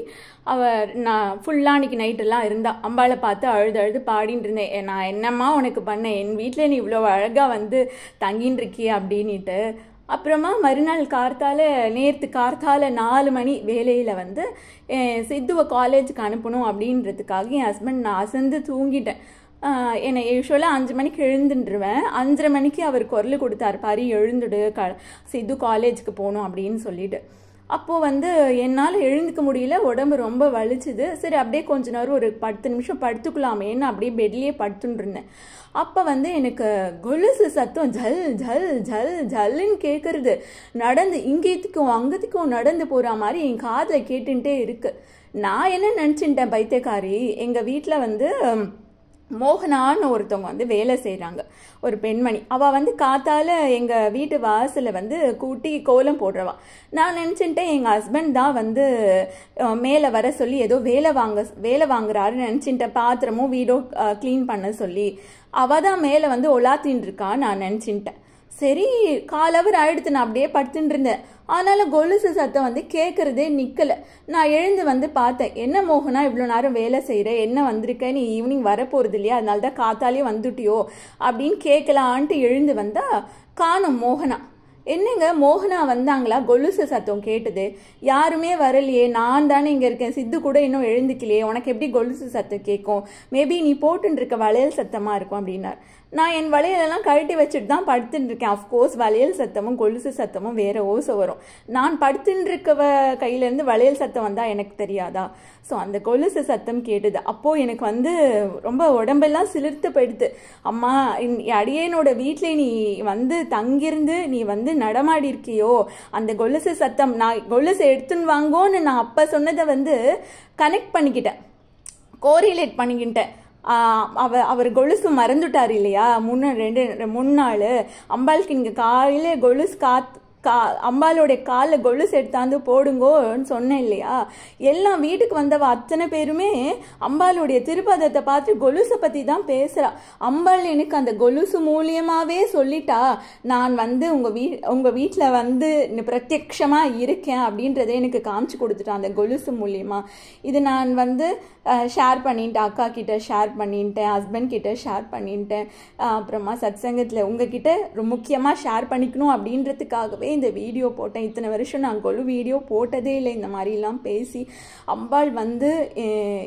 நான் ஃபுல்லாக அன்றைக்கி நைட்டெல்லாம் இருந்தா. அம்பாளை பார்த்து அழுது பாடின்னு இருந்தேன். நான் என்னம்மா உனக்கு பண்ணேன், என் வீட்டில் நீ இவ்வளோ அழகாக வந்து தங்கின்னு இருக்கியே அப்படின்ட்டு. அப்புறமா மறுநாள் நேற்று கார்த்தால 4 மணி வேலையில் வந்து சித்துவை காலேஜுக்கு அனுப்பணும் அப்படின்றதுக்காக என் ஹஸ்பண்ட் நான் அசந்து தூங்கிட்டேன். என்னை யூஸ்வலாக 5 மணிக்கு எழுந்துருவேன். 5:30 மணிக்கு அவர் குரல் கொடுத்தாரு, பாரி எழுந்துடு, சித்து காலேஜுக்கு போகணும் அப்படின்னு சொல்லிட்டு. அப்போது வந்து என்னால் எழுந்துக்க முடியல, உடம்பு ரொம்ப வலிச்சுது. சரி, அப்படியே கொஞ்ச நேரம் ஒரு 10 நிமிஷம் படுத்துக்கலாமேன்னு அப்படியே பெட்லேயே படுத்துன்னு இருந்தேன். அப்போ வந்து எனக்கு கொலுசு சத்தம் ஜல் ஜல் ஜல் ஜல்லுன்னு கேட்குறது. இங்கேத்துக்கும் அங்கத்துக்கும் நடந்து போகிற மாதிரி என் காதில் கேட்டுன்ட்டே இருக்கு. நான் என்ன நினச்சிட்டேன், பைத்தியக்காரி, எங்கள் வீட்டில் வந்து மோகனான்னு ஒருத்தவங்க வந்து வேலை செய்கிறாங்க, ஒரு பெண்மணி. அவள் வந்து காத்தால எங்கள் வீட்டு வாசலில் வந்து கூட்டி கோலம் போடுறவா. நான் நினச்சிட்டேன் எங்கள் ஹஸ்பண்ட் தான் வந்து மேலே வர சொல்லி ஏதோ வேலை வாங்குறாருன்னு நினச்சிட்டேன். பாத்திரமும் வீடோ க்ளீன் பண்ண சொல்லி அவள் தான் மேலே வந்து ஒலாத்தின்னு இருக்கான்னு நான் நினச்சிட்டேன். சரி, 1/4 hour ஆயிடுத்து, நான் அப்படியே படுத்துட்டு இருந்தேன். ஆனாலும் கொலுசு சத்தம் வந்து கேட்கறதே நிற்கலை. நான் எழுந்து வந்து பார்த்தேன், என்ன மோகனா இவ்வளோ நேரம் வேலை செய்கிற, என்ன வந்திருக்க, நீ ஈவினிங் வரப்போகிறது இல்லையா, அதனால தான் காத்தாலே வந்துட்டியோ அப்படின்னு கேட்கலான்ட்டு எழுந்து வந்தா காணோம் மோகனா. என்னங்க மோகனா வந்தாங்களா, கொலுசு சத்தம் கேட்டது, யாருமே வரலையே, நான் தானே இங்கே இருக்கேன், சித்து கூட இன்னும் எழுந்துக்கலையே, உனக்கு எப்படி கொலுசு சத்தம் கேட்கும், மேபி நீ போட்டுன்னு இருக்க வளையல் சத்தமாக இருக்கும் அப்படின்னார். நான் என் வளையலெல்லாம் கழட்டி வச்சுட்டு தான் படுத்துட்டு இருக்கேன். அஃப்கோர்ஸ் வளையல் சத்தமும் கொலுசு சத்தமும் வேற ஓசை வரும். நான் படுத்துட்டு இருக்கவ கையிலேருந்து வளையல் சத்தம் வந்தால் எனக்கு தெரியாதா? ஸோ அந்த கொலுசு சத்தம் கேட்டுது. அப்போது எனக்கு வந்து ரொம்ப உடம்பெல்லாம் சிலிர்த்து போயிடுது. அம்மா, அடியேனோட வீட்டில் நீ வந்து தங்கியிருந்து நீ வந்து நடமாடி இருக்கியோ, அந்த கொலுசு சத்தம், நான் கொலுசு எடுத்துன்னு வாங்கோன்னு நான் அப்போ சொன்னதை வந்து கனெக்ட் பண்ணிக்கிட்டேன், கோரிலேட் பண்ணிக்கிட்டேன். அவர் கொலுசு மறந்துட்டார் இல்லையா, முன்னாள் அம்பாளுக்கு இங்கே காலையில் கொலுசு அம்பாளுடைய காலில் கொலுசு எடுத்தாந்து போடுங்கோன்னு சொன்னேன் இல்லையா. எல்லாம் வீட்டுக்கு வந்தவ அத்தனை பேருமே அம்பாளுடைய திருப்பதத்தை பார்த்து கொலுசை பற்றி தான் பேசுகிறா. அம்பாள் எனக்கு அந்த கொலுசு மூலியமாகவே சொல்லிட்டா, நான் வந்து உங்கள் வீட்டில் வந்து பிரத்யக்ஷமாக இருக்கேன் அப்படின்றத எனக்கு காமிச்சு கொடுத்துட்டான் அந்த கொலுசு மூலியமாக. இது நான் வந்து ஷேர் பண்ணிட்டேன், அக்கா கிட்ட ஷேர் பண்ணிட்டேன், ஹஸ்பண்ட் கிட்ட ஷேர் பண்ணிட்டேன். அப்புறமா சத்சங்கத்தில் உங்ககிட்ட முக்கியமாக ஷேர் பண்ணிக்கணும் அப்படின்றதுக்காகவே இந்த வீடியோ போட்டேன். இத்தனை வருஷம் நான் கொலு வீடியோ போட்டதே இல்லை இந்த மாதிரிலாம் பேசி. அம்பாள் வந்து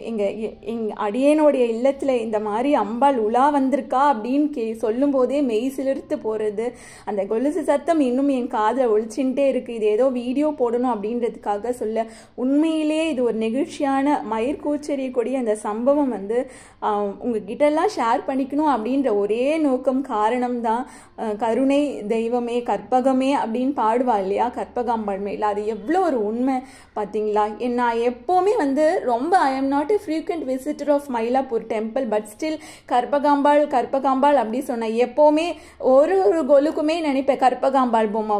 எங்கள் அடியேனுடைய இல்லத்தில் இந்த மாதிரி அம்பாள் உலா வந்திருக்கா அப்படின்னு சொல்லும் போதே மெய் சிலிர்த்து போகிறது. அந்த கொலுசு சத்தம் இன்னும் என் காதில் ஒழிச்சுட்டே இருக்குது. இது ஏதோ வீடியோ போடணும் அப்படின்றதுக்காக சொல்ல, உண்மையிலேயே இது ஒரு நெகிழ்ச்சியான மயிர்கூச்செறியக்கூடிய அந்த சம்பவம் வந்து உங்ககிட்டெல்லாம் ஷேர் பண்ணிக்கணும் அப்படின்ற ஒரே நோக்கம், காரணம்தான். கருணை தெய்வமே கற்பகமே அப்படின்னு பாடுவா இல்லையா, கற்பகாம்பாள் மேல அது எவ்வளோ ஒரு உண்மை பார்த்தீங்களா. நான் எப்போவுமே வந்து ரொம்ப I am not a frequent visitor of Mylapore temple, but still Karpagambal அப்படி சொன்னேன். எப்போவுமே ஒரு கொலுக்குமே நினைப்பேன் கற்பகாம்பாள் பொம்மை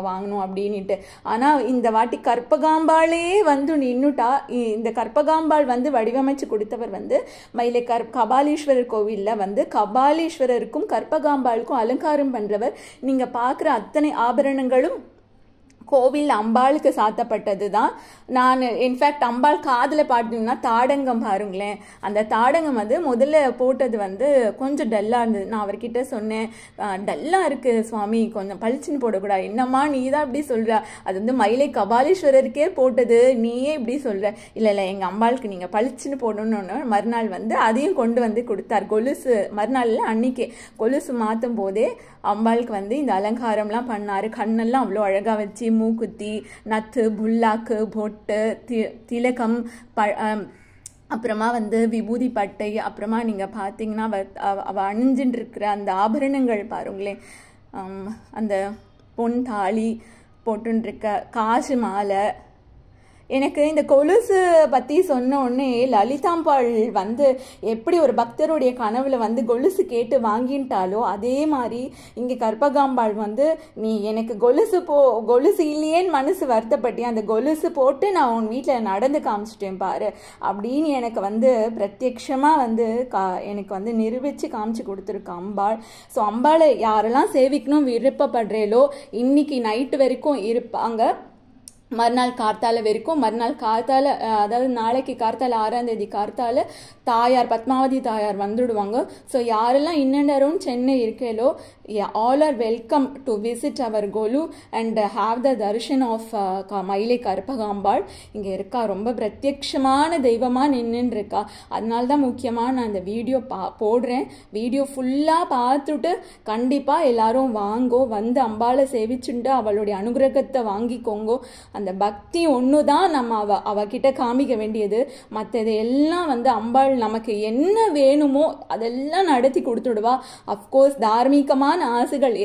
வாங்கணும் அப்படின்ட்டு. ஆனால் இந்த வாட்டி கற்பகாம்பாளே வந்து நின்னுட்டா. இந்த கற்பகாம்பாள் வந்து வடிவமைச்சு கொடுத்தவர் வந்து மயிலை கபாலீஸ்வரர் கோவிலில் வந்து கபாலீஸ்வரருக்கும் கற்பகாம்பாளுக்கும் அலங்காரம் பண்ணுறவர். நீங்கள் பார்க்குற அத்தனை ஆபரணங்களும் கோவில் அம்பாளுக்கு சாத்தப்பட்டது தான். நான் இன்ஃபேக்ட் அம்பாள் காதில் பாட்டிங்கன்னா தாடங்கம் பாருங்களேன், அந்த தாடங்கம் வந்து முதல்ல போட்டது வந்து கொஞ்சம் டல்லாக இருந்தது. நான் அவர்கிட்ட சொன்னேன், டல்லாக இருக்குது சுவாமி, கொஞ்சம் பளிச்சுன்னு போடக்கூடாது. என்னம்மா நீ தான் இப்படி சொல்கிற, அது வந்து மயிலை கபாலீஸ்வரருக்கே போட்டது, நீயே இப்படி சொல்கிற. இல்லை எங்கள் அம்பாளுக்கு நீங்கள் பளிச்சுன்னு போடணுன்னு மறுநாள் வந்து அதையும் கொண்டு வந்து கொடுத்தார். கொலுசு மறுநாளில் அன்னைக்கே கொலுசு மாற்றும் போதே அம்பாளுக்கு வந்து இந்த அலங்காரம்லாம் பண்ணார். கண்ணெல்லாம் அவ்வளோ அழகாக வச்சு மூக்குத்தி, நத்து, புல்லாக்கு, பொட்டு, திலகம், அப்புறமா வந்து விபூதி பட்டை, அப்புறமா நீங்கள் பார்த்தீங்கன்னா அவள் அணிஞ்சுட்டு இருக்கிற அந்த ஆபரணங்கள் பாருங்களேன், அந்த பொன் தாலி, போட்டுருக்க காசு மாலை. எனக்கு இந்த கொலுசு பற்றி சொன்ன உடனே லலிதாம்பாள் வந்து எப்படி ஒரு பக்தருடைய கனவுல வந்து கொலுசு கேட்டு வாங்கிட்டாலோ அதே மாதிரி இங்கே கற்பகாம்பாள் வந்து நீ எனக்கு கொலுசு இல்லையேன்னு மனசு வருத்தப்பட்டியா, அந்த கொலுசு போட்டு நான் உன் வீட்டில் நடந்து காமிச்சிட்டேன் பாரு அப்படின்னு எனக்கு வந்து பிரத்யட்சமாக வந்து எனக்கு வந்து நிரூபித்து காமிச்சு கொடுத்துருக்கு அம்பாள். ஸோ அம்பாளை யாரெல்லாம் சேவிக்கணும் விருப்பப்படுறேலோ இன்னைக்கு நைட்டு வரைக்கும் இருப்பாங்க. மறுநாள் கார்த்தால வரைக்கும், மறுநாள் கார்த்தால அதாவது நாளைக்கு கார்த்தால 6ஆம் தேதி கார்த்தால தாயார் பத்மாவதி தாயார் வந்துடுவாங்க. ஸோ யாரெல்லாம் இன்னரும் Chennai இருக்கேலோ all are welcome to visit our Golu and have the darshan of மயிலை கற்பகாம்பாள். இங்கே இருக்கா, ரொம்ப பிரத்யட்சமான தெய்வமாக நின்றுன்னு இருக்கா. அதனால தான் முக்கியமாக நான் இந்த வீடியோ போடுறேன். வீடியோ ஃபுல்லாக பார்த்துட்டு கண்டிப்பாக எல்லாரும் வாங்கோ, வந்து அம்பாளை சேவிச்சுண்டு அவளுடைய அனுகிரகத்தை வாங்கிக்கோங்கோ. அந்த பக்தி ஒன்று தான் நம்ம அவகிட்ட காமிக்க வேண்டியது. மற்றது எல்லாம் வந்து அம்பாள் நமக்கு என்ன வேணுமோ அதெல்லாம் நடத்தி கொடுத்துடுவா. அஃப்கோர்ஸ் தார்மீகமான ஆசைகள்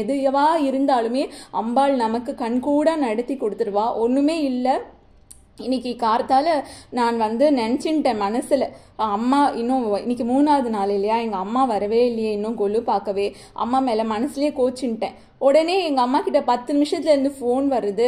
எதுவா இருந்தாலுமே அம்பாள் நமக்கு கண்கூட நடத்தி கொடுத்துடுவா. ஒண்ணுமே இல்லை. இன்னைக்கு கார்த்தால நான் வந்து நினச்சின்ட்டேன் மனசுல, அம்மா இன்னும் இன்னைக்கு 3ஆவது நாள் இல்லையா, எங்கள் அம்மா வரவே இல்லையே இன்னும் கொலு பார்க்கவே. அம்மா மேலே மனசுலேயே கோச்சின்ட்டேன். உடனே எங்கள் அம்மா கிட்ட 10 நிமிஷத்துலேருந்து ஃபோன் வருது.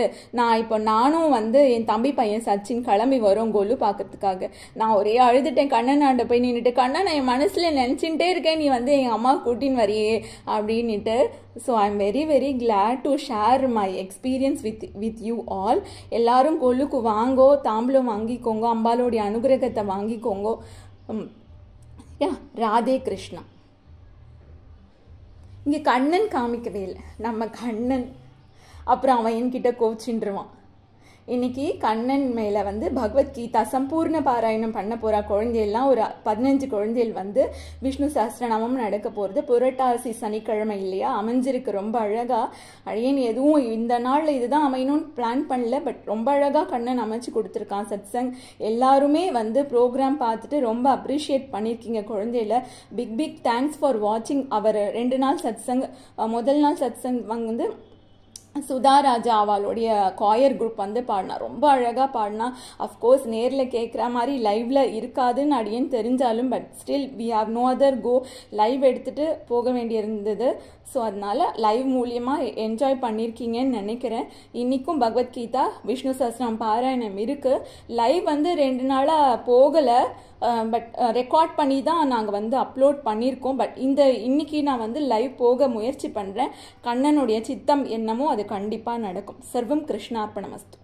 நானும் வந்து என் தம்பி பையன் சச்சின் கிளம்பி வரோம் கொலு பார்க்கறதுக்காக. நான் ஒரே அழுதுட்டேன். கண்ணனாண்ட போய் நின்றுட்டு, கண்ணா நான் என் மனசில் நினச்சின்ட்டே இருக்கேன் நீ வந்து எங்கள் அம்மா கூட்டின்னு வரையே அப்படின்ட்டு. So I am very very glad to share my experience with you all. எல்லாரும் கொலுக்கு வாங்கோ, தாம்பூலம் வாங்கிக்கோங்க, அம்பாலோடைய அனுகிரகத்தை வாங்கிக்கோங்க. ராதே கிருஷ்ணா. இங்கே கண்ணன் காமிக்கவே இல்லை, நம்ம கண்ணன். அப்புறம் அவன் என்கிட்ட கோச்சின்றுவான். இன்னைக்கு கண்ணன் மேலே வந்து பகவத்கீதா சம்பூர்ண பாராயணம் பண்ண போகிற குழந்தையெல்லாம் ஒரு 15 குழந்தைகள் வந்து விஷ்ணு சஹஸ்ரநாமம் நடக்க போகிறது. புரட்டாசி சனிக்கிழமை இல்லையா, அமைஞ்சிருக்கு ரொம்ப அழகாக. அழியன் எதுவும் இந்த நாளில் இதுதான் அமையணும்னு பிளான் பண்ணல, பட் ரொம்ப அழகாக கண்ணன் அமைச்சு கொடுத்துருக்கான். சத்சங் எல்லாருமே வந்து ப்ரோக்ராம் பார்த்துட்டு ரொம்ப அப்ரிஷியேட் பண்ணியிருக்கீங்க குழந்தையில. பிக் தேங்க்ஸ் ஃபார் வாட்சிங் அவர் 2 நாள் சத்சங். முதல் நாள் சத்சங் வந்து சுதா ராஜா அவளுடைய காயர் குரூப் வந்து பாடினா, ரொம்ப அழகாக பாடினா. அஃப்கோர்ஸ் நேரில் கேட்குற மாதிரி லைவ்ல இருக்காதுன்னு அடியேன்னு தெரிஞ்சாலும் but still we have no other go, live எடுத்துகிட்டு போக வேண்டியிருந்தது. ஸோ அதனால லைவ் மூலியமாக என்ஜாய் பண்ணியிருக்கீங்கன்னு நினைக்கிறேன். இன்றைக்கும் பகவத்கீதா விஷ்ணு சஹஸ்ரநாமம் பாராயணம் இருக்குது. லைவ் வந்து 2 நாளாக போகலை, பட் ரெக்கார்ட் பண்ணி தான் நாங்கள் வந்து அப்லோட் பண்ணியிருக்கோம். பட் இன்னைக்கு நான் வந்து லைவ் போக முயற்சி பண்ணுறேன். கண்ணனுடைய சித்தம் என்னமோ அது கண்டிப்பாக நடக்கும். சர்வம் கிருஷ்ணார்ப்பணமஸ்து.